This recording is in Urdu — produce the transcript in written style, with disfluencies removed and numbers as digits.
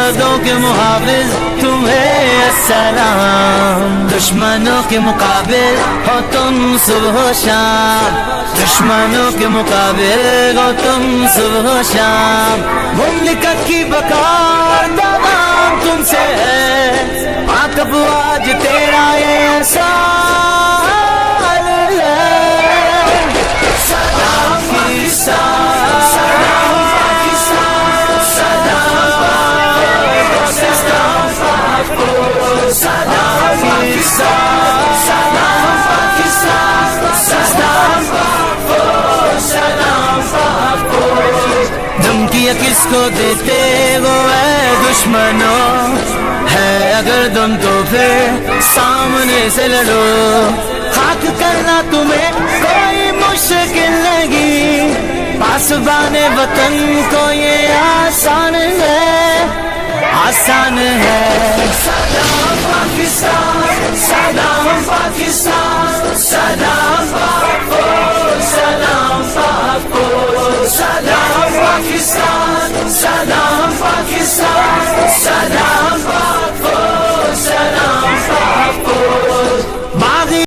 وعدوں کے محافظ تمہیں السلام، دشمنوں کے مقابل ہو تم صبح و شام، دشمنوں کے مقابل ہو تم صبح و شام، مملکت کی بقا دوام تم سے ہے، عاقب آج تیرا یہ احسان ہے۔ سلام پاکستان، سلام پاکستان، سلام پاکستان، سلام پاکستان، سلام پاکستان، سلام دھمکیاں کس کو دیتے ہو اے دشمنوں، ہے اگر تم تو پھر سامنے سے لڑو، خاک کرنا تمہیں کوئی مشکل نہیں، پاسبان وطن کو یہ آسان ہے، آسان ہے۔ سلام پاکستان، سلام پاکستان، سلام پاک، سلام پاک، سلام پاکستان، سلام پاکستان، سلام پاک۔